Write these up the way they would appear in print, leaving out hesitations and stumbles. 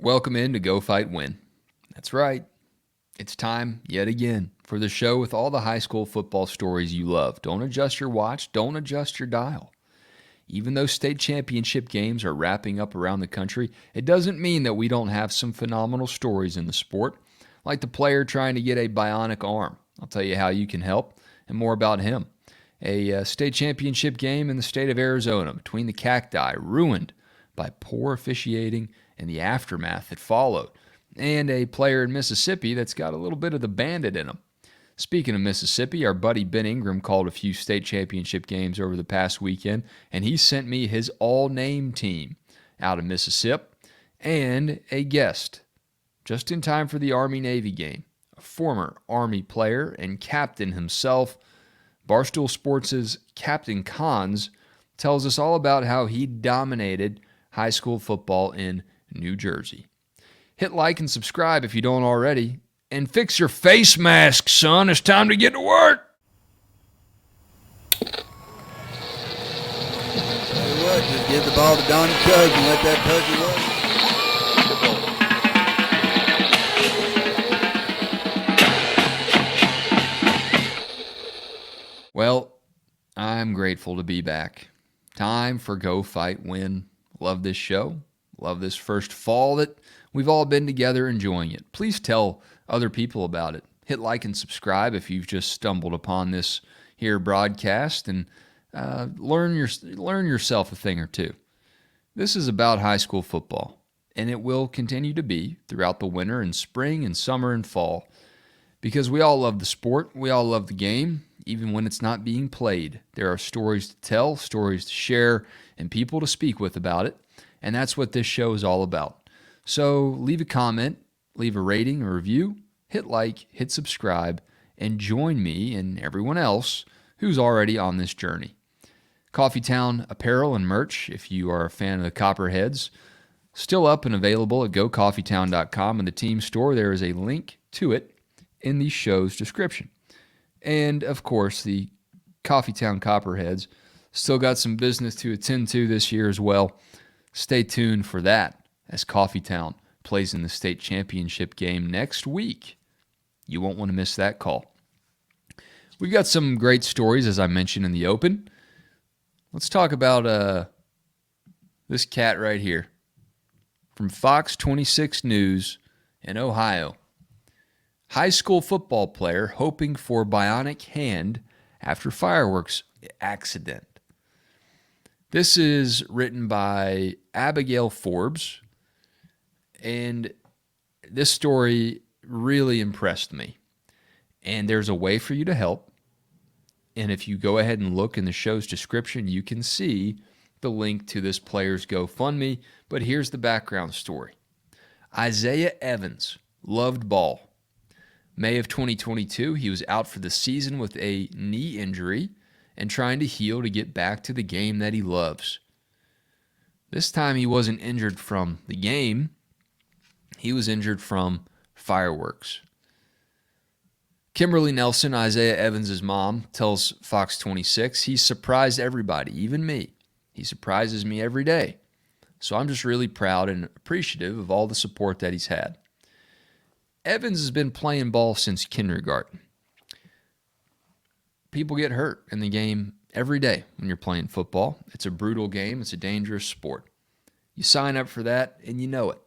Welcome in to Go Fight Win. That's right. It's time, yet again, for the show with all the high school football stories you love. Don't adjust your watch. Don't adjust your dial. Even though state championship games are wrapping up around the country, it doesn't mean that we don't have some phenomenal stories in the sport, like the player trying to get a bionic arm. I'll tell you how you can help and more about him. A state championship game in the state of Arizona between the Cacti, ruined by poor officiating and the aftermath that followed, and a player in Mississippi that's got a little bit of the Bandit in him. Speaking of Mississippi, our buddy Ben Ingram called a few state championship games over the past weekend, and he sent me his all-name team out of Mississippi and a guest just in time for the Army-Navy game, a former Army player and captain himself. Barstool Sports' Captain Cons tells us all about how he dominated high school football in New Jersey. Hit like and subscribe if you don't already. And fix your face mask, son. It's time to get to work. Tell you what, just give the ball to Donnie Chug and let that pussy work. Well, I'm grateful to be back. Time for Go Fight Win. Love this show. Love this first fall that we've all been together enjoying it. Please tell other people about it. Hit like and subscribe if you've just stumbled upon this here broadcast, and learn yourself a thing or two. This is about high school football, and it will continue to be throughout the winter and spring and summer and fall, because we all love the sport. We all love the game, even when it's not being played. There are stories to tell, stories to share, and people to speak with about it, and that's what this show is all about. So leave a comment, leave a rating or review, hit like, hit subscribe, and join me and everyone else who's already on this journey. Coffeetown apparel and merch, if you are a fan of the Copperheads, still up and available at gocoffeetown.com. In the team store, there is a link to it in the show's description. And, of course, the Coffeetown Copperheads still got some business to attend to this year as well. Stay tuned for that as Coffeetown plays in the state championship game next week. You won't want to miss that call. We've got some great stories, as I mentioned in the open. Let's talk about this cat right here from Fox 26 News in Ohio. High school football player hoping for bionic hand after fireworks accident. This is written by Abigail Forbes, and this story really impressed me. And there's a way for you to help. And if you go ahead and look in the show's description, you can see the link to this player's GoFundMe. But here's the background story. Isaiah Evans loved ball. May of 2022, he was out for the season with a knee injury and trying to heal to get back to the game that he loves. This time he wasn't injured from the game. He was injured from fireworks. Kimberly Nelson, Isaiah Evans' mom, tells Fox 26, he's surprised everybody, even me. He surprises me every day. So I'm just really proud and appreciative of all the support that he's had. Evans has been playing ball since kindergarten. People get hurt in the game every day when you're playing football. It's a brutal game. It's a dangerous sport. You sign up for that and you know it.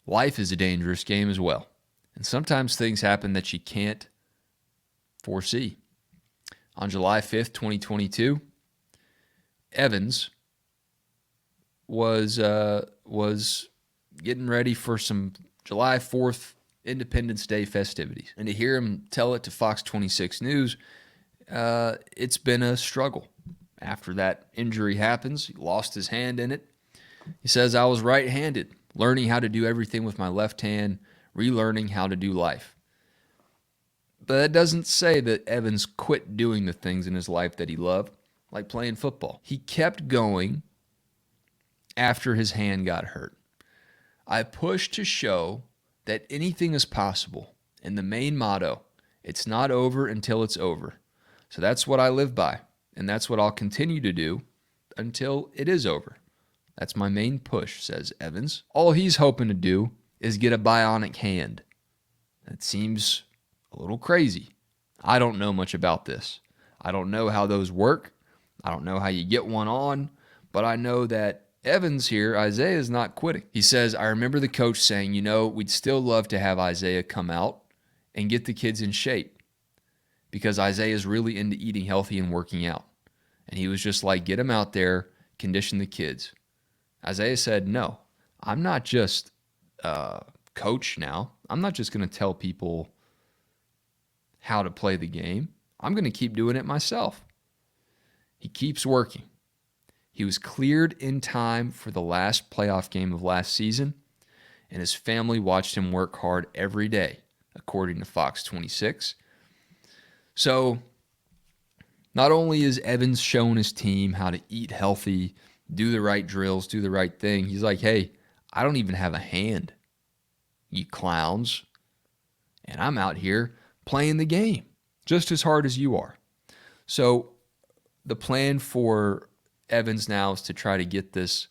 Life is a dangerous game as well. And sometimes things happen that you can't foresee. On July 5th, 2022, Evans was getting ready for some July 4th Independence Day festivities. And to hear him tell it to Fox 26 News, it's been a struggle. After that injury happens, he lost his hand in it. He says, I was right-handed, learning how to do everything with my left hand, relearning how to do life. But that doesn't say that Evans quit doing the things in his life that he loved, like playing football. He kept going after his hand got hurt. I pushed to show that anything is possible, and the main motto, it's not over until it's over. So that's what I live by, and that's what I'll continue to do until it is over. That's my main push, says Evans. All he's hoping to do is get a bionic hand. That seems a little crazy. I don't know much about this. I don't know how those work. I don't know how you get one on, but I know that Evans here, Isaiah, is not quitting. He says, I remember the coach saying, we'd still love to have Isaiah come out and get the kids in shape because Isaiah is really into eating healthy and working out. And he was just like, get him out there, condition the kids. Isaiah said, no, I'm not just coach now. I'm not just going to tell people how to play the game. I'm going to keep doing it myself. He keeps working. He was cleared in time for the last playoff game of last season, and his family watched him work hard every day, according to Fox 26. So, not only is Evans showing his team how to eat healthy, do the right drills, do the right thing, he's like, hey, I don't even have a hand, you clowns, and I'm out here playing the game just as hard as you are. So, the plan for Evans now is to try to get this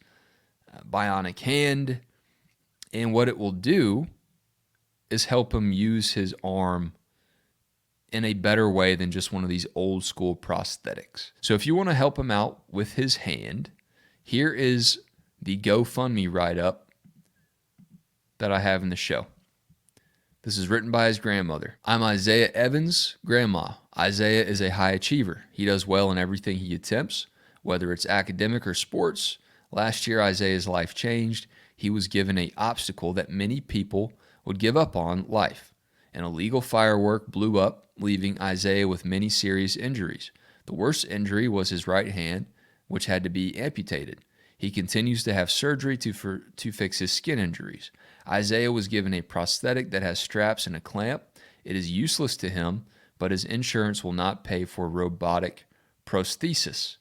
bionic hand, and what it will do is help him use his arm in a better way than just one of these old school prosthetics. So if you want to help him out with his hand, here is the GoFundMe write-up that I have in the show. This is written by his grandmother. I'm Isaiah Evans' grandma. Isaiah is a high achiever. He does well in everything he attempts, whether it's academic or sports. Last year, Isaiah's life changed. He was given an obstacle that many people would give up on, life. An illegal firework blew up, leaving Isaiah with many serious injuries. The worst injury was his right hand, which had to be amputated. He continues to have surgery to fix his skin injuries. Isaiah was given a prosthetic that has straps and a clamp. It is useless to him, but his insurance will not pay for robotic prosthesis.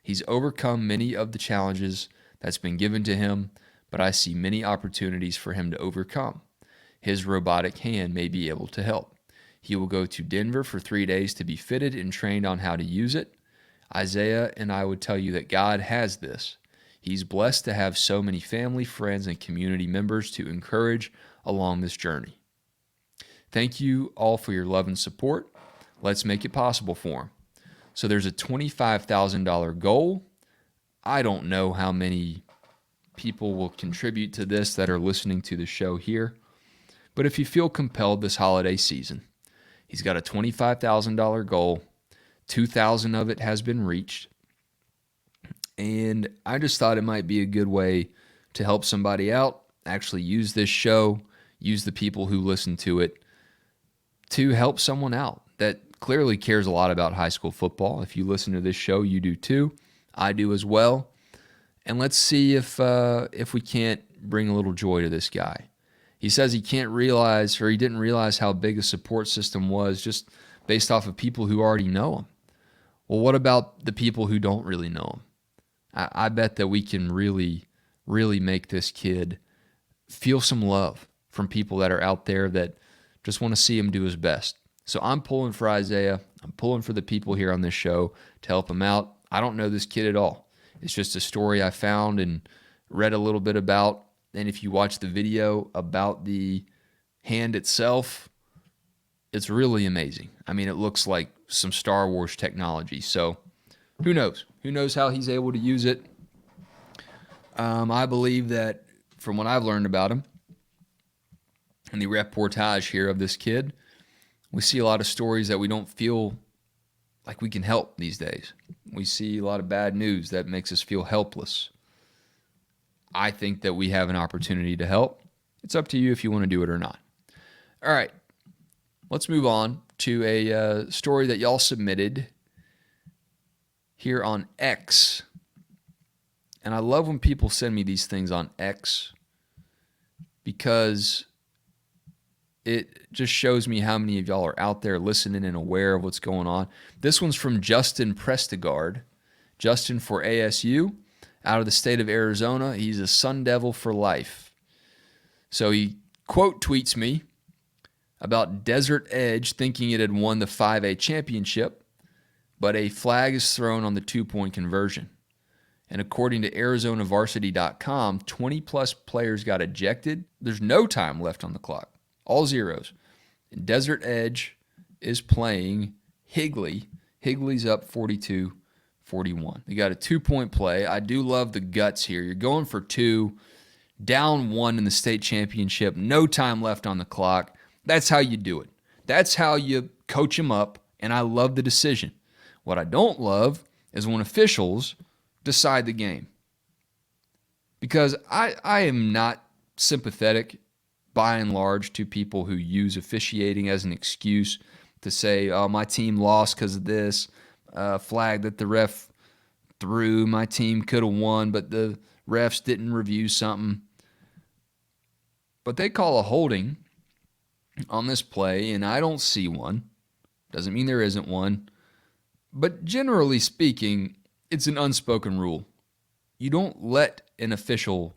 He's overcome many of the challenges that's been given to him, but I see many opportunities for him to overcome. His robotic hand may be able to help. He will go to Denver for 3 days to be fitted and trained on how to use it. Isaiah and I would tell you that God has this. He's blessed to have so many family, friends, and community members to encourage along this journey. Thank you all for your love and support. Let's make it possible for him. So there's a $25,000 goal. I don't know how many people will contribute to this that are listening to the show here. But if you feel compelled this holiday season, he's got a $25,000 goal. $2,000 of it has been reached. And I just thought it might be a good way to help somebody out, actually use this show, use the people who listen to it to help someone out that clearly cares a lot about high school football. If you listen to this show, you do too. I do as well. And let's see if we can't bring a little joy to this guy. He says he didn't realize how big a support system was just based off of people who already know him. Well, what about the people who don't really know him? I bet that we can really, really make this kid feel some love from people that are out there that just want to see him do his best. So I'm pulling for Isaiah. I'm pulling for the people here on this show to help him out. I don't know this kid at all. It's just a story I found and read a little bit about. And if you watch the video about the hand itself, it's really amazing. I mean, it looks like some Star Wars technology. So who knows? Who knows how he's able to use it? I believe that from what I've learned about him and the reportage here of this kid, we see a lot of stories that we don't feel like we can help these days. We see a lot of bad news that makes us feel helpless. I think that we have an opportunity to help. It's up to you if you want to do it or not. All right, let's move on to a story that y'all submitted here on X. And I love when people send me these things on X because it just shows me how many of y'all are out there listening and aware of what's going on. This one's from Justin Prestigard. Justin for ASU, out of the state of Arizona. He's a Sun Devil for life. So he quote tweets me about Desert Edge thinking it had won the 5A championship, but a flag is thrown on the 2-point conversion. And according to ArizonaVarsity.com, 20-plus players got ejected. There's no time left on the clock. All zeros. And Desert Edge is playing Higley. Higley's up 42-41. They got a 2-point play. I do love the guts here. You're going for 2, down 1 in the state championship, no time left on the clock. That's how you do it. That's how you coach them up, and I love the decision. What I don't love is when officials decide the game. Because I am not sympathetic, by and large, to people who use officiating as an excuse to say, oh, my team lost because of this flag that the ref threw. My team could have won, but the refs didn't review something. But they call a holding on this play, and I don't see one. Doesn't mean there isn't one. But generally speaking, it's an unspoken rule. You don't let an official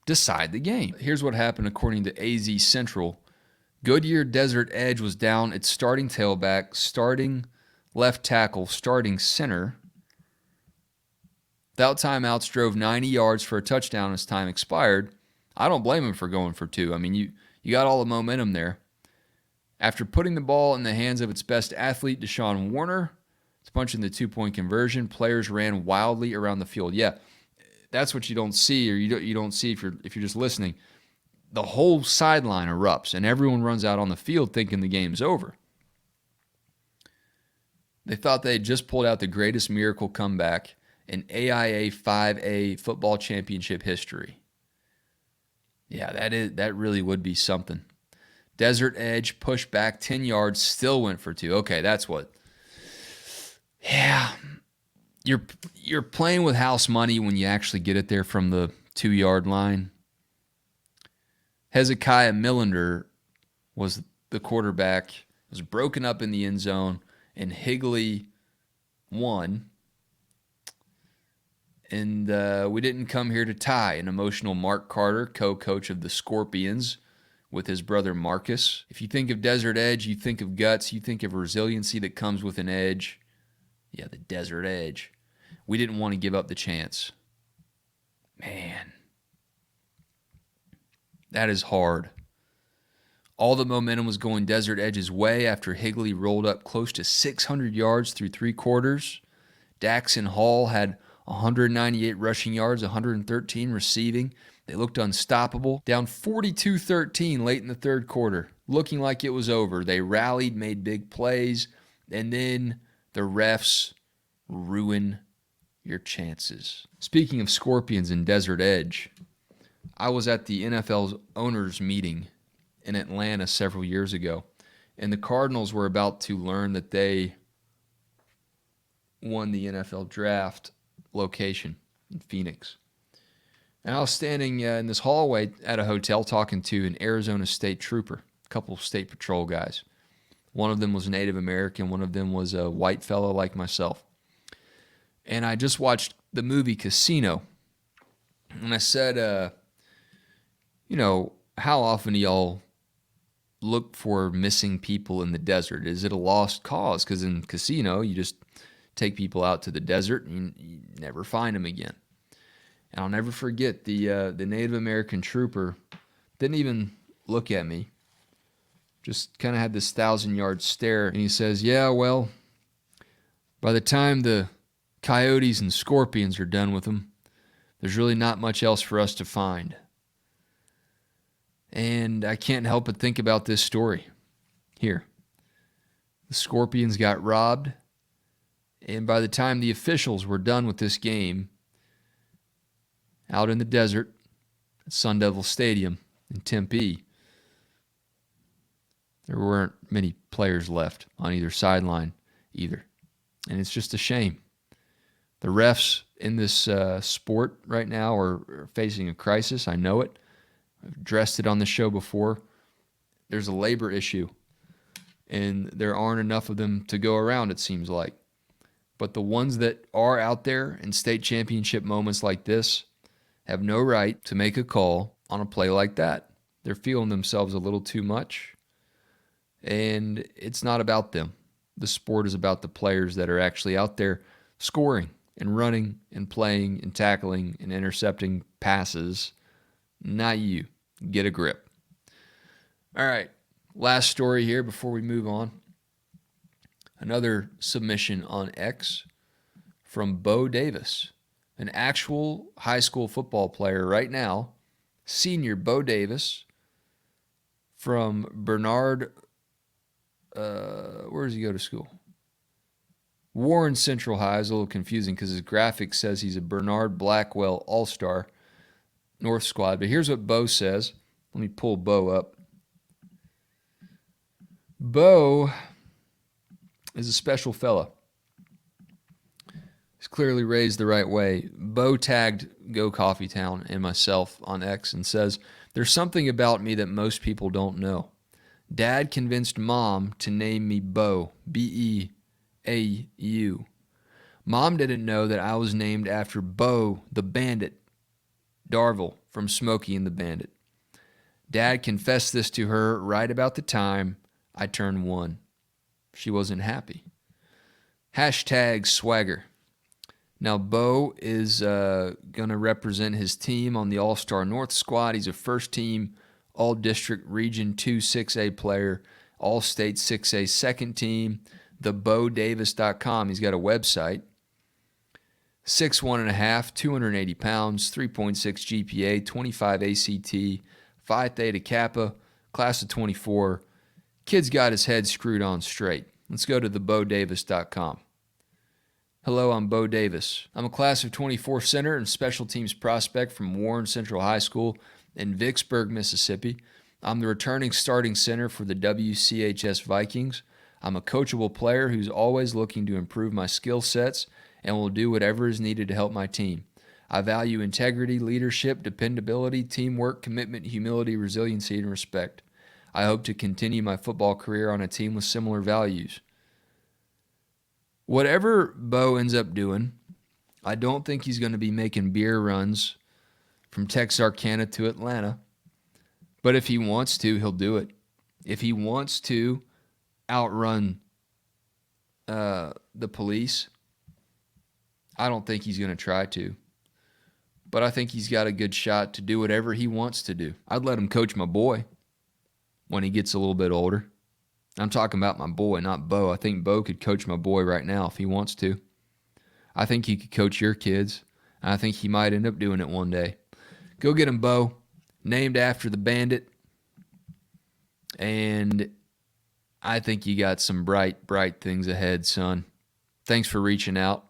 decide the game. Here's what happened according to AZ Central. Goodyear Desert Edge was down its starting tailback, starting left tackle, starting center. Without timeouts, drove 90 yards for a touchdown as time expired. I don't blame him for going for 2. I mean, you got all the momentum there. After putting the ball in the hands of its best athlete, Deshaun Warner, it's punching the 2-point conversion. Players ran wildly around the field. Yeah, that's what you don't see, or you don't see if you're just listening. The whole sideline erupts, and everyone runs out on the field thinking the game's over. They thought they had just pulled out the greatest miracle comeback in AIA 5A football championship history. Yeah, that really would be something. Desert Edge pushed back 10 yards, still went for 2. Okay, that's what. Yeah, you're playing with house money when you actually get it there from the 2-yard line. Hezekiah Millender was the quarterback. It was broken up in the end zone, and Higley won. And we didn't come here to tie. An emotional Mark Carter, co-coach of the Scorpions, with his brother Marcus. If you think of Desert Edge, you think of guts, you think of resiliency that comes with an edge. Yeah, the Desert Edge. We didn't want to give up the chance. Man, that is hard. All the momentum was going Desert Edge's way after Higley rolled up close to 600 yards through 3 quarters. Daxon Hall had 198 rushing yards, 113 receiving. They looked unstoppable. Down 42-13 late in the third quarter, looking like it was over. They rallied, made big plays, and then the refs ruin your chances. Speaking of Scorpions and Desert Edge, I was at the NFL's owners meeting in Atlanta several years ago, and the Cardinals were about to learn that they won the NFL draft location in Phoenix. And I was standing in this hallway at a hotel talking to an Arizona State trooper, a couple of State Patrol guys. One of them was Native American, one of them was a white fellow like myself. And I just watched the movie Casino. And I said, how often do y'all look for missing people in the desert? Is it a lost cause? Because in Casino, you just take people out to the desert and you never find them again. And I'll never forget the Native American trooper didn't even look at me. Just kind of had this 1,000-yard stare. And he says, yeah, well, by the time the coyotes and scorpions are done with them, there's really not much else for us to find. And I can't help but think about this story here. The Scorpions got robbed, and by the time the officials were done with this game, out in the desert at Sun Devil Stadium in Tempe, there weren't many players left on either sideline either. And it's just a shame. The refs in this sport right now are facing a crisis. I know it. I've addressed it on the show before. There's a labor issue, and there aren't enough of them to go around, it seems like. But the ones that are out there in state championship moments like this have no right to make a call on a play like that. They're feeling themselves a little too much, and it's not about them. The sport is about the players that are actually out there scoring and running and playing and tackling and intercepting passes. Not you. Get a grip. All right. Last story here before we move on. Another submission on X from Bo Davis, an actual high school football player right now, senior Bo Davis from Bernard, where does he go to school? Warren Central High. Is a little confusing because his graphic says he's a Bernard Blackwell All-Star North squad. But here's what Bo says. Let me pull Bo up. Bo is a special fella. He's clearly raised the right way. Bo tagged Go Coffee Town and myself on X and says, "There's something about me that most people don't know. Dad convinced Mom to name me Bo, B-E-A-U. Mom didn't know that I was named after Bo the Bandit Darville from Smokey and the Bandit. Dad confessed this to her right about the time I turned 1. She wasn't happy. Hashtag swagger." Now, Bo is going to represent his team on the All-Star North squad. He's a first-team All-District Region 2 6A player, All-State 6A second team, thebodavis.com. He's got a website. 6'1.5", 280 pounds, 3.6 GPA, 25 ACT, Phi Theta Kappa, class of 24. Kid's got his head screwed on straight. Let's go to thebodavis.com. Hello, I'm Bo Davis. I'm a class of 24 center and special teams prospect from Warren Central High School in Vicksburg, Mississippi. I'm the returning starting center for the WCHS Vikings. I'm a coachable player who's always looking to improve my skill sets and will do whatever is needed to help my team. I value integrity, leadership, dependability, teamwork, commitment, humility, resiliency, and respect. I hope to continue my football career on a team with similar values. Whatever Bo ends up doing, I don't think he's going to be making beer runs from Texarkana to Atlanta. But if he wants to, he'll do it. If he wants to outrun the police, I don't think he's going to try to. But I think he's got a good shot to do whatever he wants to do. I'd let him coach my boy when he gets a little bit older. I'm talking about my boy, not Bo. I think Bo could coach my boy right now if he wants to. I think he could coach your kids. And I think he might end up doing it one day. Go get him, Bo. Named after the Bandit. And I think you got some bright, bright things ahead, son. Thanks for reaching out.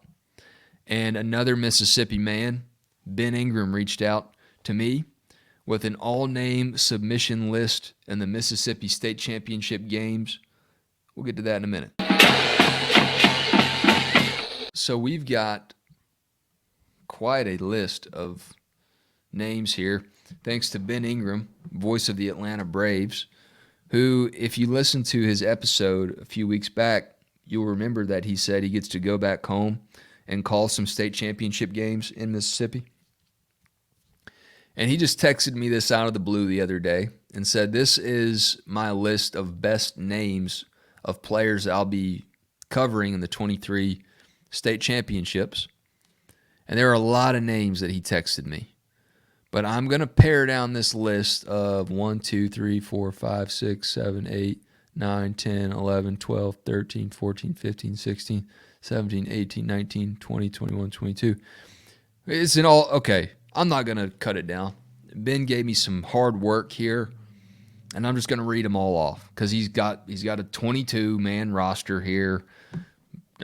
And another Mississippi man, Ben Ingram, reached out to me with an all-name submission list in the Mississippi State Championship games. We'll get to that in a minute. So we've got quite a list of names here, thanks to Ben Ingram, voice of the Atlanta Braves, who, if you listen to his episode a few weeks back, you'll remember that he said he gets to go back home and call some state championship games in Mississippi. And he just texted me this out of the blue the other day and said, "This is my list of best names of players I'll be covering in the 23 state championships." And there are a lot of names that he texted me. But I'm going to pare down this list of 1, 2, 3, 4, 5, 6, 7, 8, 9, 10, 11, 12, 13, 14, 15, 16, 17, 18, 19, 20, 21, 22. It's in all, okay, I'm not going to cut it down. Ben gave me some hard work here, and I'm just going to read them all off because he's got a 22-man roster here,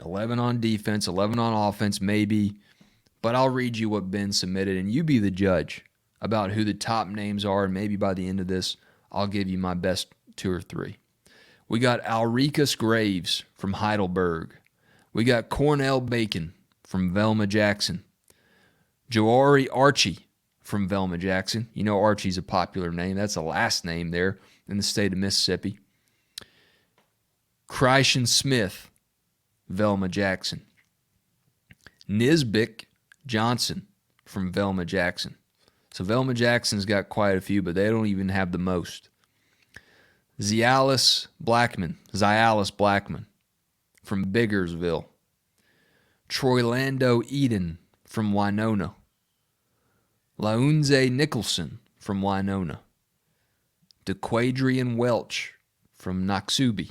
11 on defense, 11 on offense maybe, but I'll read you what Ben submitted, and you be the judge about who the top names are, and maybe by the end of this, I'll give you my best 2 or 3. We got Alricus Graves from Heidelberg. We got Cornell Bacon from Velma Jackson. Joari Archie from Velma Jackson. You know Archie's a popular name. That's a last name there in the state of Mississippi. Kreishan Smith, Velma Jackson. Nisbick Johnson from Velma Jackson. So Velma Jackson's got quite a few, but they don't even have the most. Zialis Blackman from Biggersville. Troylando Eden from Winona. Launze Nicholson from Winona. DeQuadrian Welch from Noxubee.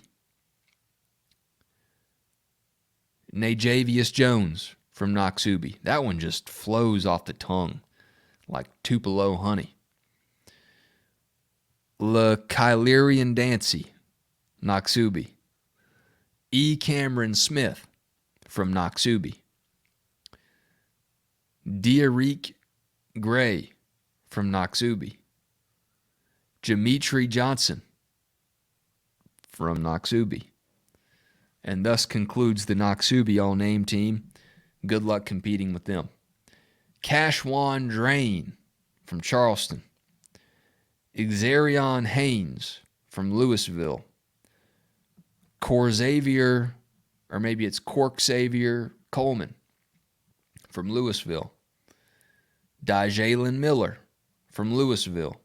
Najavius Jones from Noxubee. That one just flows off the tongue like Tupelo honey. Kylerian Dancy, Noxubee. E. Cameron Smith from Noxubee. Diarik Gray from Noxubee. Jamitri Johnson from Noxubee. And thus concludes the Noxubee all-name team. Good luck competing with them. Cashwan Drain from Charleston. Xarion Haynes from Louisville. Corxavier, or maybe it's Cork-Xavier Coleman from Louisville. Dijalen Miller from Louisville.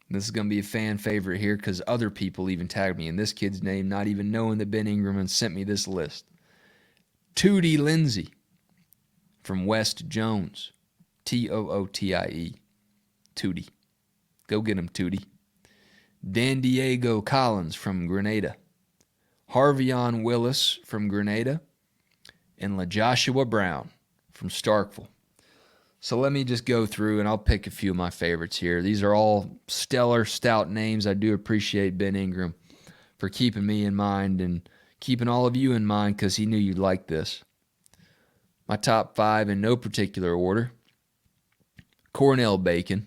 This is going to be a fan favorite here because other people even tagged me in this kid's name, not even knowing that Ben Ingram sent me this list. Tootie Lindsay from West Jones. Tootie. Tootie. Go get him, Tootie. Dan Diego Collins from Grenada. Harvion Willis from Grenada. And LaJoshua Brown from Starkville. So let me just go through and I'll pick a few of my favorites here. These are all stellar, stout names. I do appreciate Ben Ingram for keeping me in mind and keeping all of you in mind because he knew you'd like this. My top 5 in no particular order. Cornell Bacon.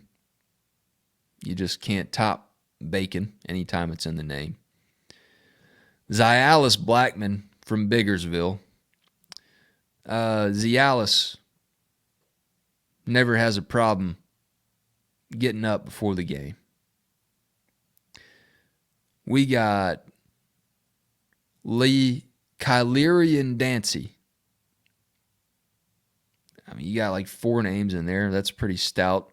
You just can't top Bacon anytime it's in the name. Zialis Blackman from Biggersville. Zialis never has a problem getting up before the game. We got Kylerian Dancy. I mean, you got like 4 names in there. That's pretty stout.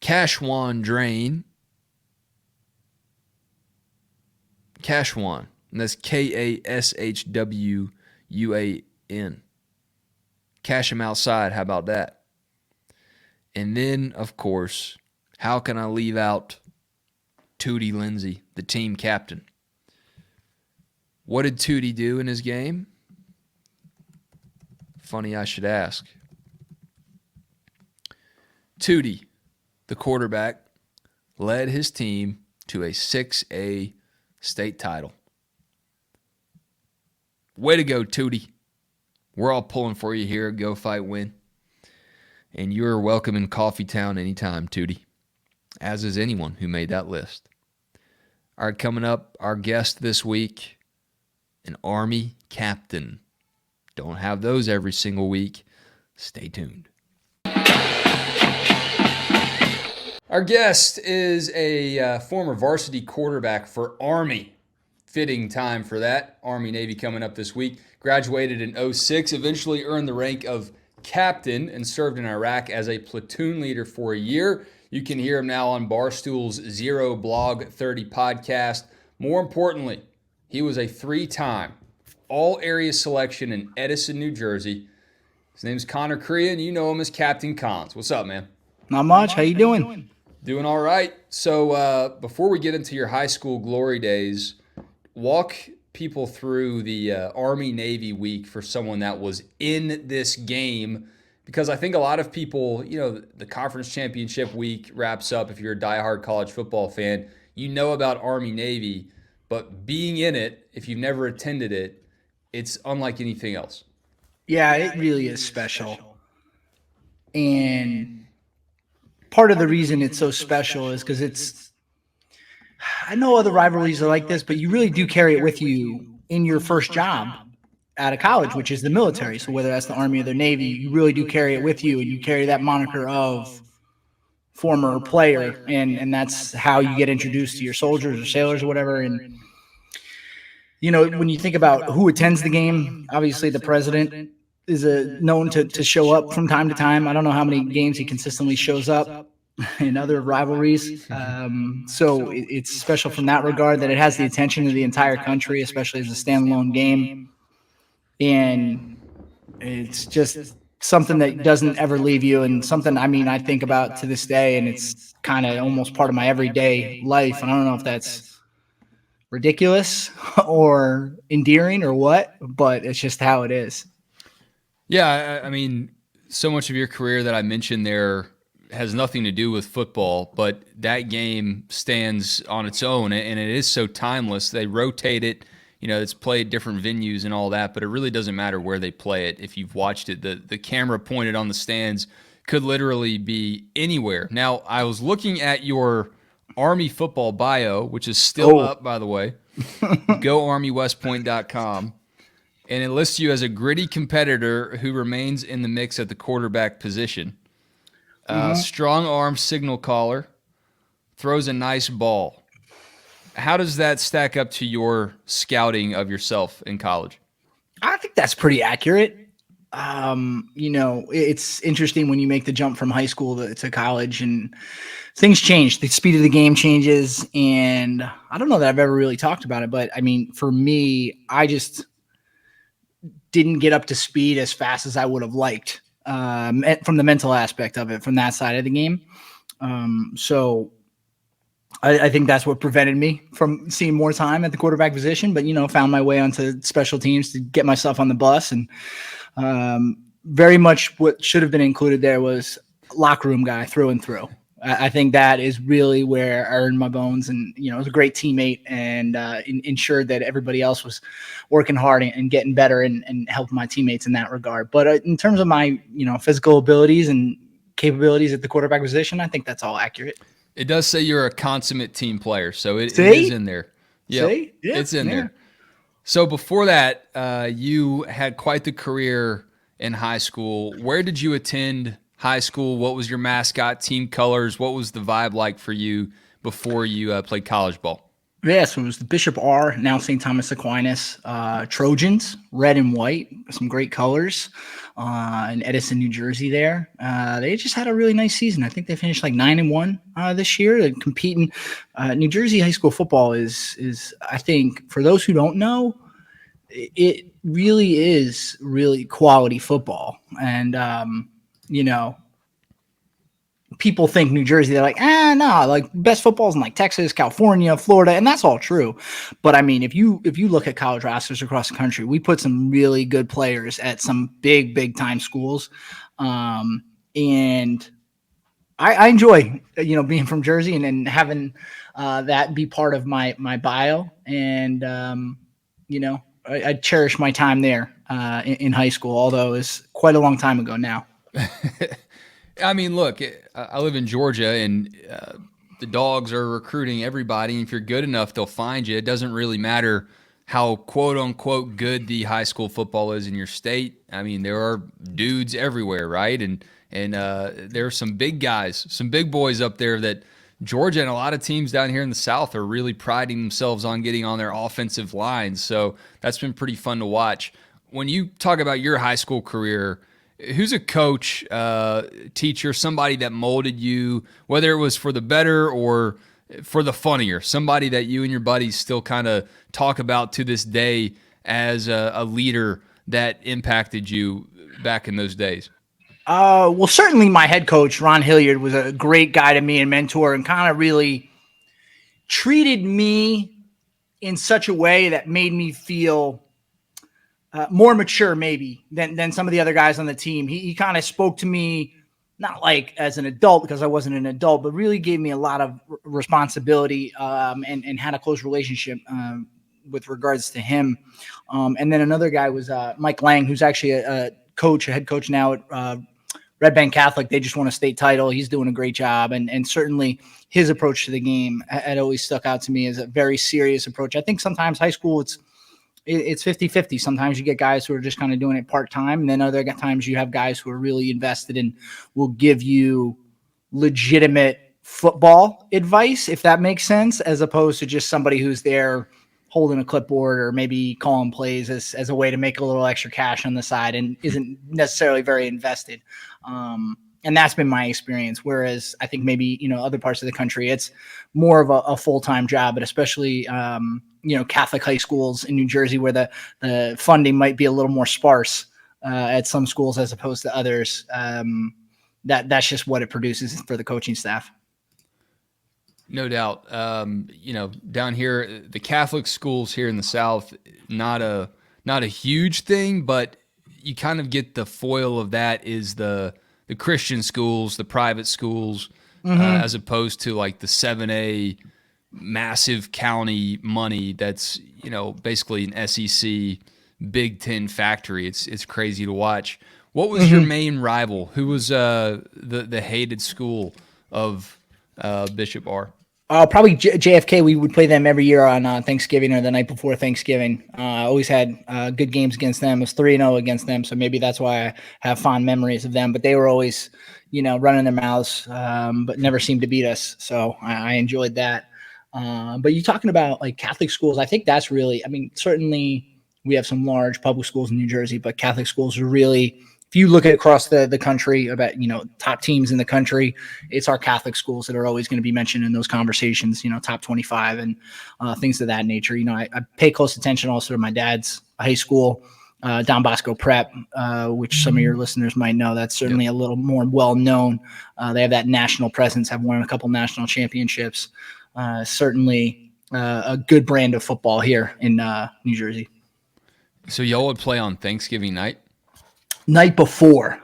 Cashwan Drain. Cashwan. And that's Kashwuan. Cash him outside. How about that? And then, of course, how can I leave out Tootie Lindsay, the team captain? What did Tootie do in his game? Funny I should ask. Tootie, the quarterback, led his team to a 6A state title. Way to go, Tootie. We're all pulling for you here at Go Fight Win. And you're welcome in Coffeetown anytime, Tootie. As is anyone who made that list. All right, coming up, our guest this week, an Army captain. Don't have those every single week. Stay tuned. Our guest is a former varsity quarterback for Army. Fitting time for that. Army-Navy coming up this week. Graduated in 2006, eventually earned the rank of captain and served in Iraq as a platoon leader for a year. You can hear him now on Barstool's Zero Blog 30 podcast. More importantly, he was a 3-time all-area selection in Edison, New Jersey. His name's Connor Crehan. You know him as Captain Cons. What's up, man? Not much. How you doing? Doing all right. So before we get into your high school glory days, walk people through the Army-Navy week for someone that was in this game, because I think a lot of people, you know, the conference championship week wraps up. If you're a diehard college football fan, you know about Army-Navy, but being in it, if you've never attended it, it's unlike anything else. Yeah, it really is special. And part of the reason it's so special is because it's, I know other rivalries are like this, but you really do carry it with you in your first job out of college, which is the military. So whether that's the Army or the Navy, you really do carry it with you, and you carry that moniker of former player, and that's how you get introduced to your soldiers or sailors or whatever. And you know, when you think about who attends the game, obviously the president is known to show up from time to time. I don't know how many games he consistently shows up in other rivalries. So it's special from that regard, that it has the attention of the entire country, especially as a standalone game. And it's just something that doesn't ever leave you, and something, I mean, I think about to this day, and it's kind of almost part of my everyday life. And I don't know if that's ridiculous or endearing or what, but it's just how it is. Yeah, I mean, so much of your career that I mentioned there has nothing to do with football, but that game stands on its own, and it is so timeless. They rotate it, it's played different venues and all that, but it really doesn't matter where they play it. If you've watched it, the camera pointed on the stands could literally be anywhere. Now, I was looking at your Army football bio, which is still up, by the way. GoArmyWestPoint.com. And it lists you as a gritty competitor who remains in the mix at the quarterback position. Strong arm signal caller, throws a nice ball. How does that stack up to your scouting of yourself in college? I think that's pretty accurate. It's interesting when you make the jump from high school to college, and things change. The speed of the game changes, and I don't know that I've ever really talked about it, but I mean, for me, I just didn't get up to speed as fast as I would have liked, from the mental aspect of it, from that side of the game. So I think that's what prevented me from seeing more time at the quarterback position, but, found my way onto special teams to get myself on the bus. And very much what should have been included there was locker room guy through and through. I think that is really where I earned my bones, and I was a great teammate, and ensured that everybody else was working hard and getting better, and helping my teammates in that regard. But in terms of my physical abilities and capabilities at the quarterback position, I think that's all accurate. It does say you're a consummate team player, so it is in there. Yeah, it's in there. So before that, you had quite the career in high school. Where did you attend high school? What was your mascot, team colors? What was the vibe like for you before you played college ball? Yeah, so it was the Bishop R, now St. Thomas Aquinas, Trojans, red and white, some great colors, in Edison, New Jersey there. They just had a really nice season. I think they finished like 9-1 this year. They're competing. New Jersey high school football is, I think, for those who don't know, it really is really quality football. And, people think New Jersey, they're like, no, like best football's in like Texas, California, Florida, and that's all true. But I mean, if you look at college rosters across the country, we put some really good players at some big time schools, and I enjoy being from Jersey and having that be part of my bio, and I cherish my time there in high school, although it's quite a long time ago now. I mean, look, I live in Georgia, and the Dogs are recruiting everybody. And if you're good enough, they'll find you. It doesn't really matter how quote-unquote good the high school football is in your state. I mean, there are dudes everywhere, right? And there are some big guys, some big boys up there that Georgia and a lot of teams down here in the South are really priding themselves on getting on their offensive lines. So that's been pretty fun to watch. When you talk about your high school career, who's a coach, teacher, somebody that molded you, whether it was for the better or for the funnier, somebody that you and your buddies still kind of talk about to this day as a leader that impacted you back in those days? Well, certainly my head coach, Ron Hilliard, was a great guy to me and mentor, and kind of really treated me in such a way that made me feel more mature maybe than some of the other guys on the team. He kind of spoke to me, not like as an adult because I wasn't an adult, but really gave me a lot of responsibility, and had a close relationship with regards to him. And then another guy was Mike Lang, who's actually a head coach now at Red Bank Catholic. They just won a state title. He's doing a great job. And certainly his approach to the game had always stuck out to me as a very serious approach. I think sometimes high school, it's 50-50. Sometimes you get guys who are just kind of doing it part-time, and then other times you have guys who are really invested and will give you legitimate football advice, if that makes sense, as opposed to just somebody who's there holding a clipboard or maybe calling plays as a way to make a little extra cash on the side and isn't necessarily very invested. And that's been my experience. Whereas I think maybe, other parts of the country, it's more of a full-time job, but especially, Catholic high schools in New Jersey where the funding might be a little more sparse at some schools as opposed to others. That's just what it produces for the coaching staff. No doubt. Down here, the Catholic schools here in the South, not a huge thing, but you kind of get the foil of that is the Christian schools, the private schools, as opposed to like the 7A massive county money that's, basically an SEC Big Ten factory. It's crazy to watch. What was your main rival? Who was the hated school of Bishop R? Probably JFK. We would play them every year on Thanksgiving or the night before Thanksgiving. Always had good games against them. It was 3-0 against them, so maybe that's why I have fond memories of them. But they were always, running their mouths, but never seemed to beat us. So I enjoyed that. But you're talking about like Catholic schools. I think that's really, certainly we have some large public schools in New Jersey, but Catholic schools are really, if you look at across the country about, top teams in the country, it's our Catholic schools that are always going to be mentioned in those conversations, top 25 and things of that nature. I pay close attention also to my dad's high school, Don Bosco Prep, which some of your listeners might know. That's certainly a little more well-known. They have that national presence, have won a couple national championships. Certainly a good brand of football here in New Jersey. So y'all would play on Thanksgiving night? Night before.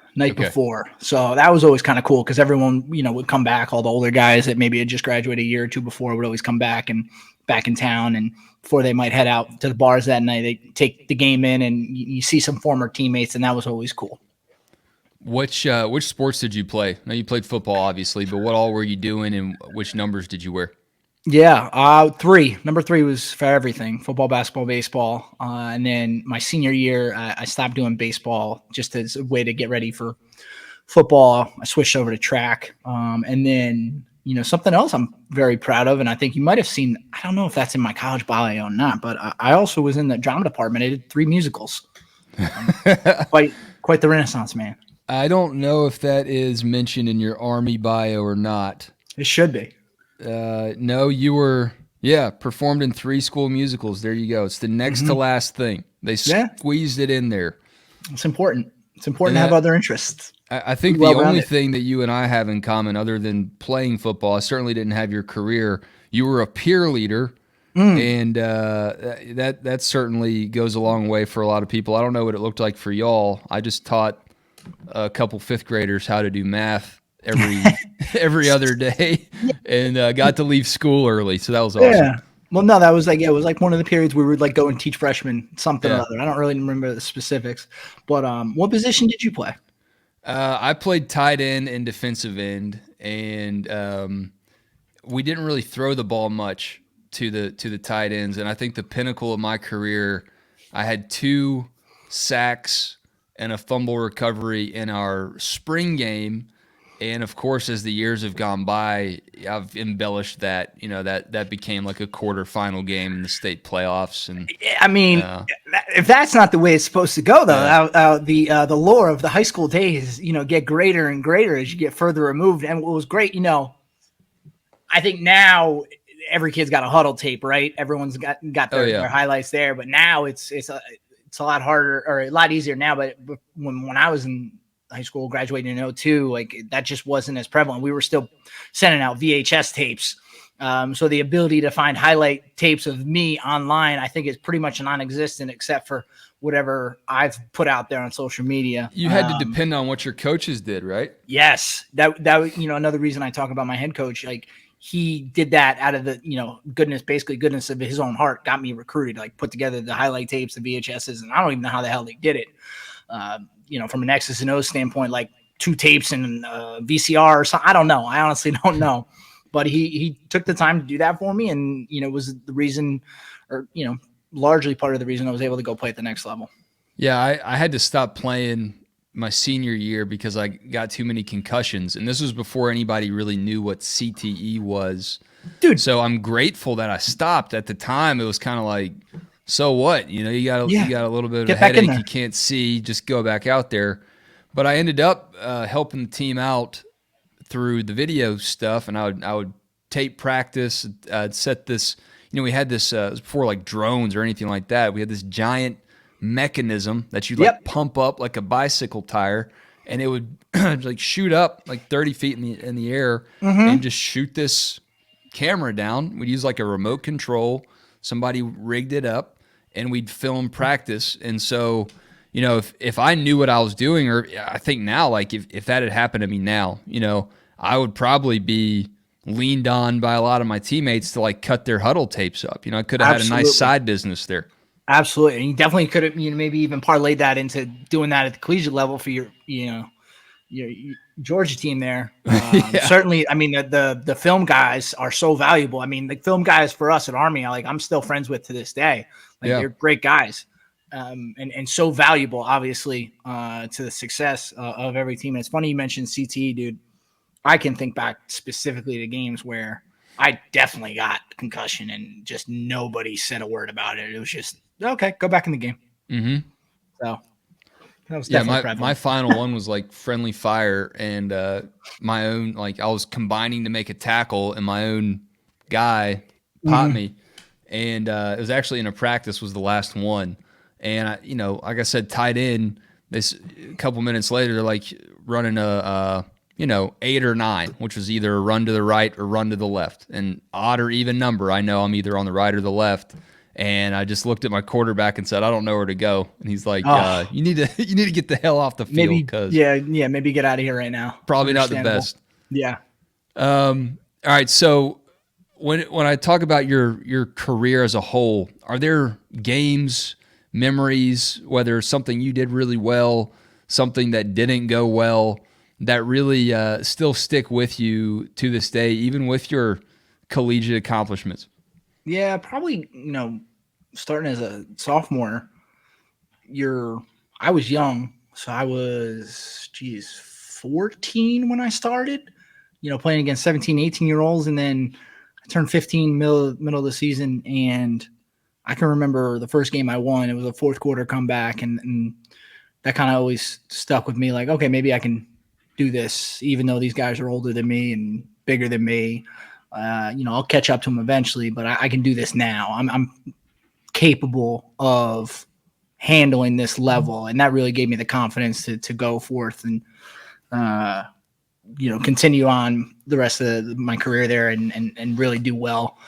So that was always kind of cool because everyone, would come back. All the older guys that maybe had just graduated a year or two before would always come back and back in town. And before they might head out to the bars that night, they take the game in and you see some former teammates, and that was always cool. Which sports did you play? Now you played football, obviously, but what all were you doing and which numbers did you wear? Yeah, 3. Number 3 was for everything: football, basketball, baseball. And then my senior year, I stopped doing baseball just as a way to get ready for football. I switched over to track. And then, something else I'm very proud of, and I think you might have seen, I don't know if that's in my college bio or not, but I also was in the drama department. I did 3 musicals. Quite the Renaissance man. I don't know if that is mentioned in your Army bio or not. It should be. No, you were, performed in 3 school musicals. There you go. It's the next to last thing. They squeezed it in there. It's important. It's important to have other interests. I think the only thing that you and I have in common, other than playing football, I certainly didn't have your career. You were a peer leader, and that certainly goes a long way for a lot of people. I don't know what it looked like for y'all. I just taught a couple 5th graders how to do math every other day, and got to leave school early, so that was awesome. Yeah. Well, no, that was it was like one of the periods we would go and teach freshmen something or other. I don't really remember the specifics, but what position did you play? I played tight end and defensive end, and we didn't really throw the ball much to the tight ends. And I think the pinnacle of my career, I had 2 sacks and a fumble recovery in our spring game. And of course, as the years have gone by, I've embellished that. That became like a quarterfinal game in the state playoffs. And if that's not the way it's supposed to go, though, the lore of the high school days, get greater and greater as you get further removed. And what was great, I think now every kid's got a huddle tape, right? Everyone's got their highlights there. But now it's a lot harder or a lot easier now. But when I was in high school, graduating in 2002, like that just wasn't as prevalent. We were still sending out VHS tapes. So the ability to find highlight tapes of me online, I think is pretty much non-existent except for whatever I've put out there on social media. You had to depend on what your coaches did, right? Yes. That another reason I talk about my head coach, like he did that out of the, goodness of his own heart, got me recruited, like put together the highlight tapes, the VHSs, and I don't even know how the hell they did it. From an X's and O's standpoint, like 2 tapes and VCR or something. I don't know. I honestly don't know. But he took the time to do that for me, and was the reason, or largely part of the reason I was able to go play at the next level. Yeah, I had to stop playing my senior year because I got too many concussions, and this was before anybody really knew what CTE was. Dude. So I'm grateful that I stopped. At the time, it was kind of like, so what? You got a little bit of a headache. You can't see. Just go back out there. But I ended up helping the team out through the video stuff, and I would tape practice. I'd set this. We had this before like drones or anything like that. We had this giant mechanism that you like pump up like a bicycle tire, and it would like shoot up like 30 feet in the air and just shoot this camera down. We'd use like a remote control. Somebody rigged it up, and we'd film practice. And so, if I knew what I was doing, or I think now, like if that had happened to me now, I would probably be leaned on by a lot of my teammates to like cut their huddle tapes up. I could have had a nice side business there. Absolutely. And you definitely could have, maybe even parlayed that into doing that at the collegiate level for your Georgia team there. Certainly, I mean, the film guys are so valuable. I mean, the film guys for us at Army, I'm still friends with to this day. They're great guys, and so valuable, obviously, to the success of every team. And it's funny you mentioned CTE, dude. I can think back specifically to games where I definitely got concussion and just nobody said a word about it. It was just, okay, go back in the game. Mm-hmm. So that was definitely my final one was like friendly fire, and my own, like I was combining to make a tackle, and my own guy popped me, and it was actually in a practice, was the last one, and I, like I said, tight end. This a couple minutes later, they're like running a 8 or 9, which was either a run to the right or run to the left, and odd or even number. I know I'm either on the right or the left. And I just looked at my quarterback and said, I don't know where to go. And he's like, you need to get the hell off the field. Maybe get out of here right now. Probably not the best. Yeah. All right. So when I talk about your career as a whole, are there games, memories, whether something you did really well, something that didn't go well, that really still stick with you to this day, even with your collegiate accomplishments? Yeah, probably, starting as a sophomore, I was young. So I was, 14 when I started, playing against 17, 18-year-olds. And then I turned 15 middle of the season. And I can remember the first game I won. It was a fourth quarter comeback. And that kind of always stuck with me. Like, okay, maybe I can do this, even though these guys are older than me and bigger than me. I'll catch up to them eventually, but I can do this now. I'm capable of handling this level, and that really gave me the confidence to go forth and continue on the rest of my career there and really do well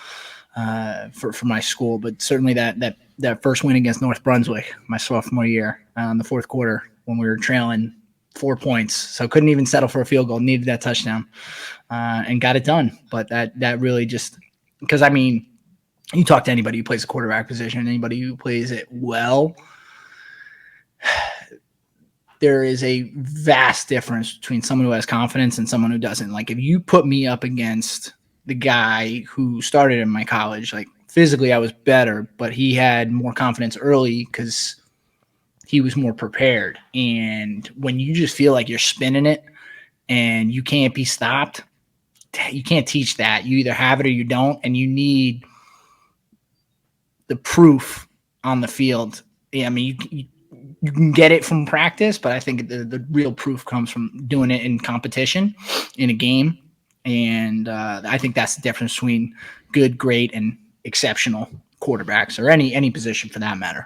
for my school. But certainly that first win against North Brunswick my sophomore year in the fourth quarter when we were trailing 4 points, so couldn't even settle for a field goal, needed that touchdown, and got it done. But that really just, because you talk to anybody who plays the quarterback position, anybody who plays it well, there is a vast difference between someone who has confidence and someone who doesn't. Like if you put me up against the guy who started in my college, like physically I was better, but he had more confidence early because he was more prepared. And when you just feel like you're spinning it and you can't be stopped, you can't teach that. You either have it or you don't, and you need the proof on the field. Yeah, you can get it from practice, but I think the real proof comes from doing it in competition, in a game. And I think that's the difference between good, great, and exceptional quarterbacks, or any position for that matter.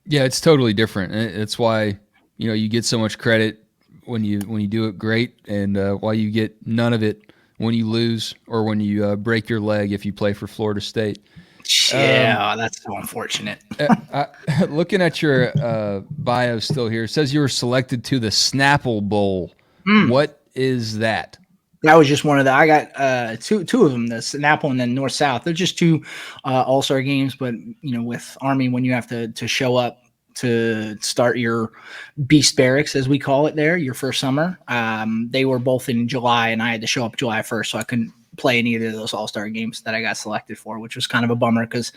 Yeah, it's totally different. It's why you get so much credit when you do it great, and why you get none of it when you lose or when you break your leg if you play for Florida State. Yeah, that's so unfortunate. Looking at your bio still here, it says you were selected to the Snapple Bowl. What is that? That was just one of the. I got two of them, the Snapple and then North South. They're just two all-star games, but with Army, when you have to show up to start your Beast Barracks, as we call it there, your first summer, they were both in July, and I had to show up July 1st, so I couldn't play in either of those all-star games that I got selected for, which was kind of a bummer because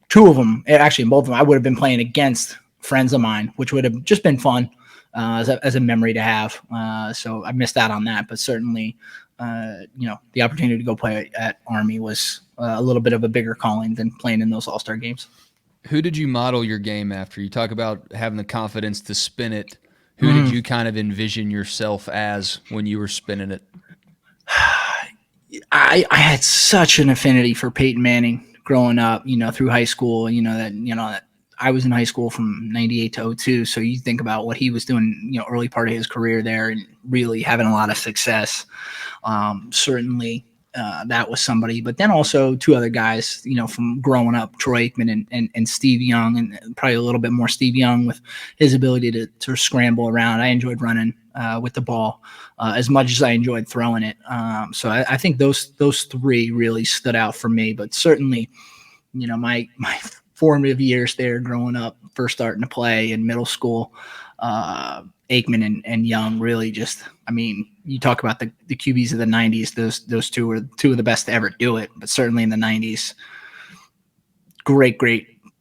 two of them, actually in both of them, I would have been playing against friends of mine, which would have just been fun. As a memory to have. So I missed out on that, but certainly, the opportunity to go play at Army was a little bit of a bigger calling than playing in those all-star games. Who did you model your game after? You talk about having the confidence to spin it. Who did you kind of envision yourself as when you were spinning it? I had such an affinity for Peyton Manning growing up, through high school. That I was in high school from 98 to 02. So you think about what he was doing, early part of his career there and really having a lot of success. Certainly that was somebody, but then also two other guys, from growing up, Troy Aikman and Steve Young, and probably a little bit more Steve Young with his ability to scramble around. I enjoyed running with the ball as much as I enjoyed throwing it. So I think those three really stood out for me, but certainly, my formative years there growing up, first starting to play in middle school, Aikman and Young really just, you talk about the QBs of the 90s, those two were two of the best to ever do it, but certainly in the 90s, great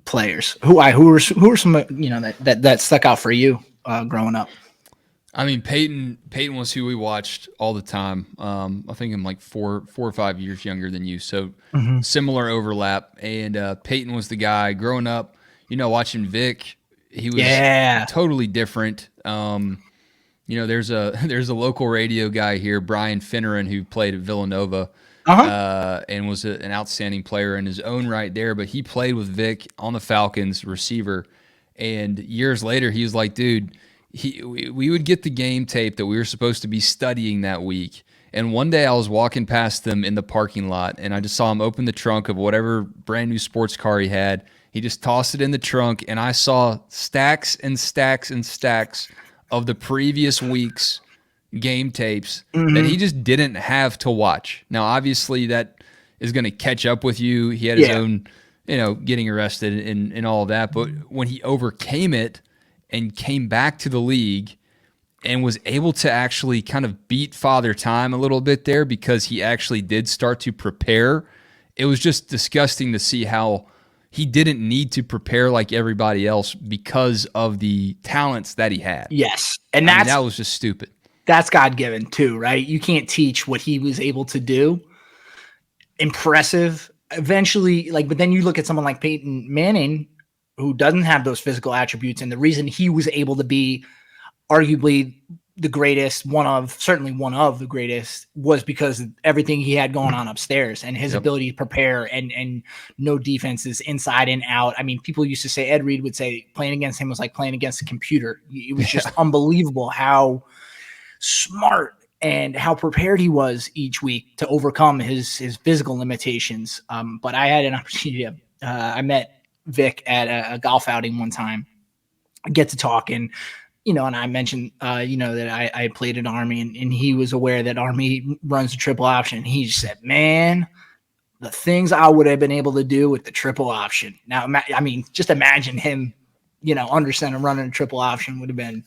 players. Who are some, that stuck out for you growing up? Peyton was who we watched all the time. I think I'm like 4 or 5 years younger than you, so similar overlap. And Peyton was the guy growing up. Watching Vic, he was totally different. There's a local radio guy here, Brian Finneran, who played at Villanova. And was an outstanding player in his own right there, but he played with Vic on the Falcons, receiver. And years later, he was like, dude, we would get the game tape that we were supposed to be studying that week. And one day I was walking past them in the parking lot, and I just saw him open the trunk of whatever brand new sports car he had. He just tossed it in the trunk, and I saw stacks and stacks and stacks of the previous week's game tapes that he just didn't have to watch. Now, obviously, that is going to catch up with you. He had his own, getting arrested and all of that. But when he overcame it and came back to the league and was able to actually kind of beat Father Time a little bit there because he actually did start to prepare, it was just disgusting to see how he didn't need to prepare like everybody else because of the talents that he had. Yes. And that was just stupid. That's God-given too, right? You can't teach what he was able to do. Impressive. Eventually, but then you look at someone like Peyton Manning, who doesn't have those physical attributes, and the reason he was able to be arguably the greatest, certainly one of the greatest, was because of everything he had going on upstairs and his ability to prepare and know defenses inside and out. People used to say, Ed Reed would say, playing against him was like playing against a computer. It was just unbelievable how smart and how prepared he was each week to overcome his physical limitations. But I had an opportunity I met Vic at a golf outing one time. I get to talk, and and I mentioned that I played in Army, and he was aware that Army runs a triple option. He just said, man, the things I would have been able to do with the triple option. Now, just imagine him, under center running a triple option would have been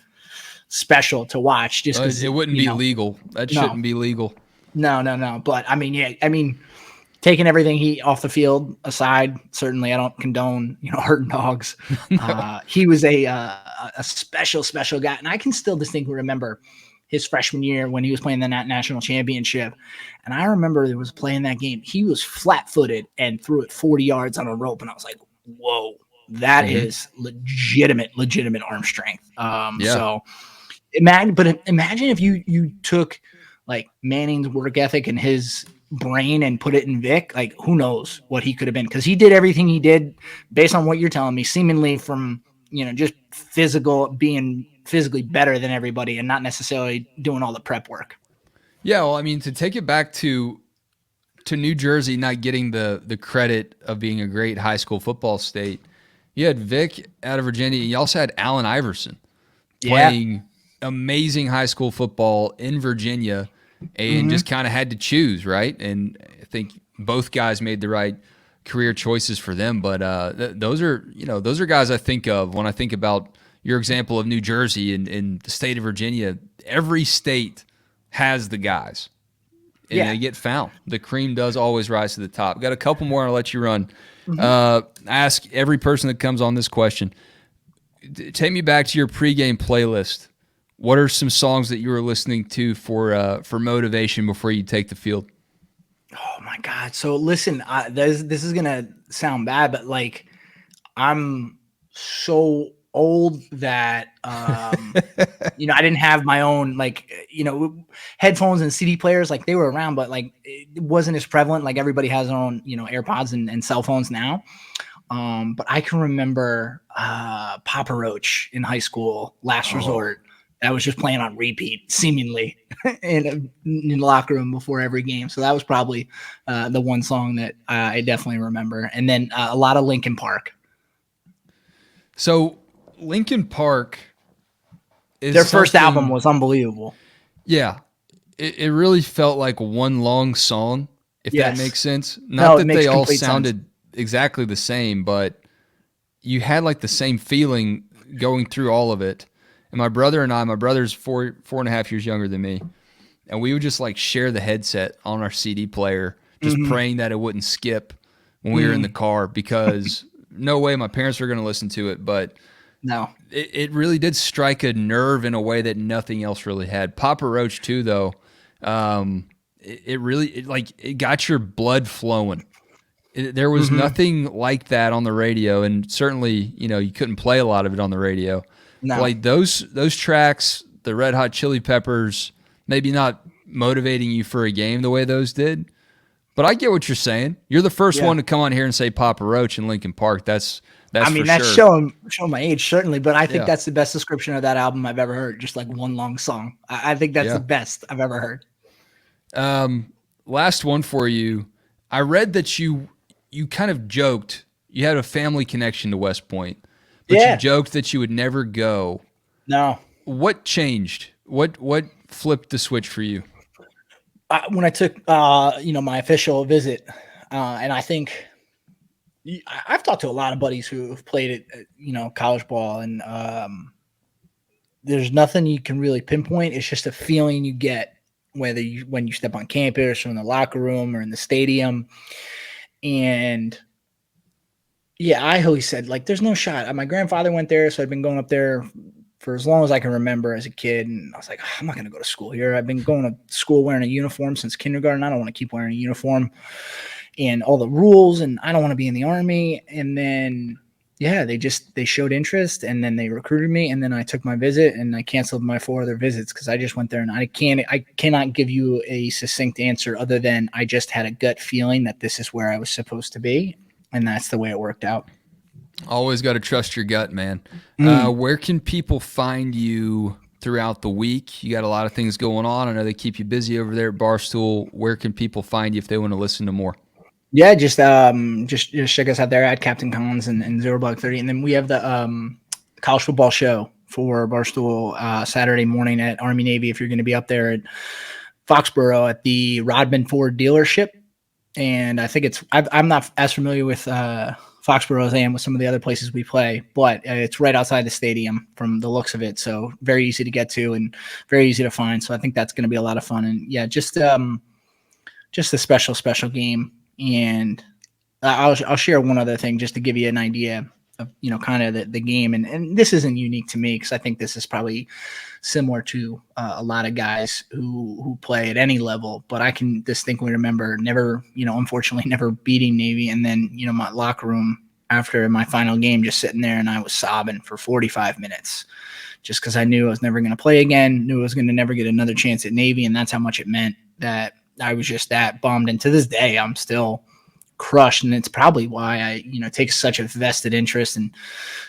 special to watch. Just because it wouldn't be legal. That shouldn't be legal. No. But taking everything off the field aside, certainly I don't condone, hurting dogs. He was a special guy. And I can still distinctly remember his freshman year when he was playing the national championship. And I remember there was a play in that game. He was flat-footed and threw it 40 yards on a rope. And I was like, whoa, that is legitimate arm strength. So imagine if you took Manning's work ethic and his brain and put it in Vic, who knows what he could have been, because he did everything he did based on what you're telling me, seemingly from just being physically better than everybody and not necessarily doing all the prep work. To take it back to New Jersey not getting the credit of being a great high school football state, you had Vic out of Virginia. You also had Allen Iverson playing amazing high school football in Virginia, and just kind of had to choose, right? And I think both guys made the right career choices for them. But those are guys I think of when I think about your example of New Jersey and the state of Virginia. Every state has the guys, and they get found. The cream does always rise to the top. Got a couple more. I'll let you run. Ask every person that comes on this question. Take me back to your pregame playlist. What are some songs that you were listening to for motivation before you take the field? Oh my God! So listen, this is gonna sound bad, but I'm so old that you know, I didn't have my own, like, you know, headphones and CD players. Like, they were around, but like it wasn't as prevalent. Like, everybody has their own, you know, AirPods and cell phones now. But I can remember Papa Roach in high school, Last Resort. That was just playing on repeat, seemingly, in the locker room before every game. So that was probably the one song that I definitely remember. And then a lot of Linkin Park. So Linkin Park is Their first something- album was unbelievable. Yeah. It really felt like one long song, if Yes. that makes sense. No, Not it that makes they all complete sounded exactly the same, but you had like the same feeling going through all of it. And my brother's 4.5 years younger than me, and we would just like share the headset on our CD player, just praying that it wouldn't skip when we were in the car, because no way my parents were going to listen to it, but No. it really did strike a nerve in a way that nothing else really had. Papa Roach too, though. It got your blood flowing. There was nothing like that on the radio, and certainly, you know, you couldn't play a lot of it on the radio. No. Like those tracks, the Red Hot Chili Peppers, maybe not motivating you for a game the way those did, but I get what you're saying. You're the first one to come on here and say Papa Roach and Linkin Park. That's I mean, for that's sure. showing my age, certainly, but I think Yeah. that's the best description of that album I've ever heard. Just like one long song. I think that's Yeah. the best I've ever heard. Last one for you. I read that you kind of joked you had a family connection to West Point, but Yeah. you joked that you would never go. No. What changed? What flipped the switch for you? When I took, you know, my official visit, and I think I've talked to a lot of buddies who have played at, you know, college ball, and there's nothing you can really pinpoint. It's just a feeling you get when you step on campus or in the locker room or in the stadium. And yeah, I always said, like, there's no shot. My grandfather went there, so I've been going up there for as long as I can remember as a kid. And I was like, I'm not going to go to school here. I've been going to school wearing a uniform since kindergarten. I don't want to keep wearing a uniform and all the rules, and I don't want to be in the Army. And then, yeah, they showed interest, and then they recruited me, and then I took my visit, and I canceled my 4 other visits because I just went there, and I cannot give you a succinct answer other than I just had a gut feeling that this is where I was supposed to be, and that's the way it worked out. Always got to trust your gut, man. Where can people find you throughout the week? You got a lot of things going on. I know they keep you busy over there at Barstool. Where can people find you if they want to listen to more? Yeah, just check us out there at Captain Collins and Zero Block 30. And then we have the college football show for Barstool Saturday morning at Army Navy if you're going to be up there at Foxborough at the Rodman Ford dealership. And I think I'm not as familiar with Foxborough as I am with some of the other places we play, but it's right outside the stadium from the looks of it. So very easy to get to and very easy to find. So I think that's going to be a lot of fun. And yeah, just a special game. And I'll share one other thing just to give you an idea of, you know, kind of the game. And this isn't unique to me because I think this is probably similar to a lot of guys who play at any level. But I can distinctly remember unfortunately never beating Navy. And then, you know, my locker room after my final game, just sitting there and I was sobbing for 45 minutes just because I knew I was never going to play again, knew I was going to never get another chance at Navy. And that's how much it meant that I was just that bummed. And to this day, I'm still crushed. And it's probably why I, you know, take such a vested interest and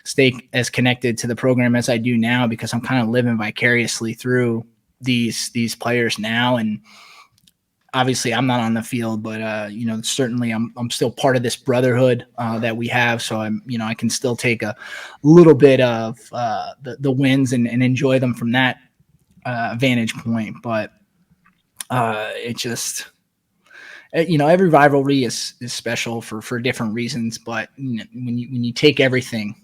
stay as connected to the program as I do now, because I'm kind of living vicariously through these players now. And obviously I'm not on the field, but, you know, certainly I'm still part of this brotherhood that we have. So I can still take a little bit of the wins and enjoy them from that vantage point. But it just, you know, every rivalry is special for different reasons. But you know, when you take everything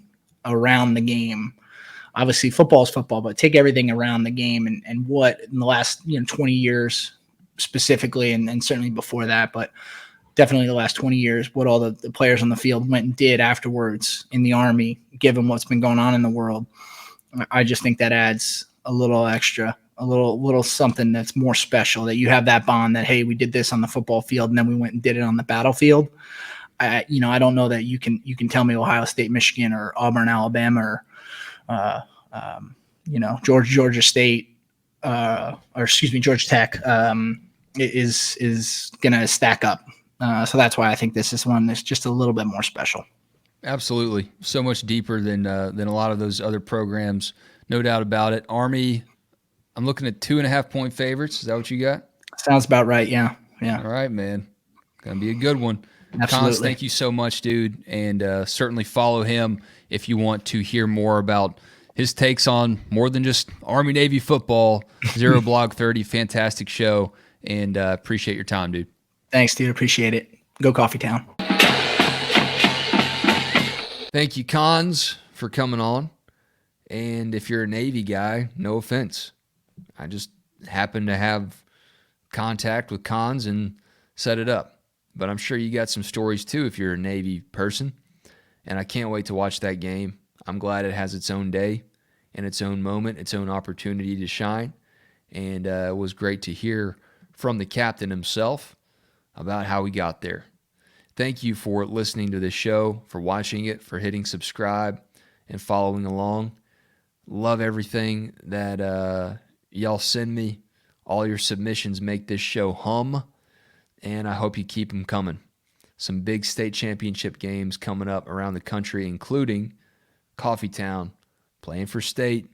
around the game, obviously football is football, but take everything around the game and what in the last 20 years specifically, and certainly before that, but definitely the last 20 years, what all the players on the field went and did afterwards in the Army, given what's been going on in the world. I just think that adds a little extra, a little something that's more special, that you have that bond that, hey, we did this on the football field and then we went and did it on the battlefield. I don't know that you can tell me Ohio State, Michigan, or Auburn, Alabama, Georgia State, Georgia Tech is going to stack up. So that's why I think this is one that's just a little bit more special. Absolutely. So much deeper than a lot of those other programs. No doubt about it. Army, I'm looking at 2.5-point favorites. Is that what you got? Sounds about right. Yeah. Yeah. All right, man. Going to be a good one. Absolutely. Cons, thank you so much, dude. And certainly follow him if you want to hear more about his takes on more than just Army-Navy football. Zero Blog 30, fantastic show. And appreciate your time, dude. Thanks, dude. Appreciate it. Go Coffee Town. Thank you, Cons, for coming on. And if you're a Navy guy, no offense. I just happen to have contact with Cons and set it up. But I'm sure you got some stories too if you're a Navy person. And I can't wait to watch that game. I'm glad it has its own day and its own moment, its own opportunity to shine. And it was great to hear from the captain himself about how he got there. Thank you for listening to this show, for watching it, for hitting subscribe and following along. Love everything that y'all send me. All your submissions make this show hum, and I hope you keep them coming. Some big state championship games coming up around the country, including Coffee Town playing for state.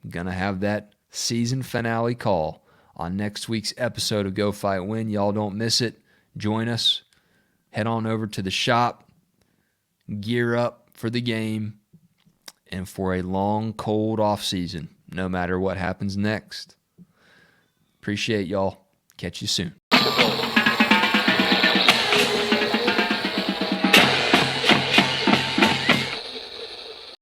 I'm going to have that season finale call on next week's episode of Go Fight Win. Y'all don't miss it. Join us. Head on over to the shop. Gear up for the game and for a long, cold off season, no matter what happens next. Appreciate y'all. Catch you soon.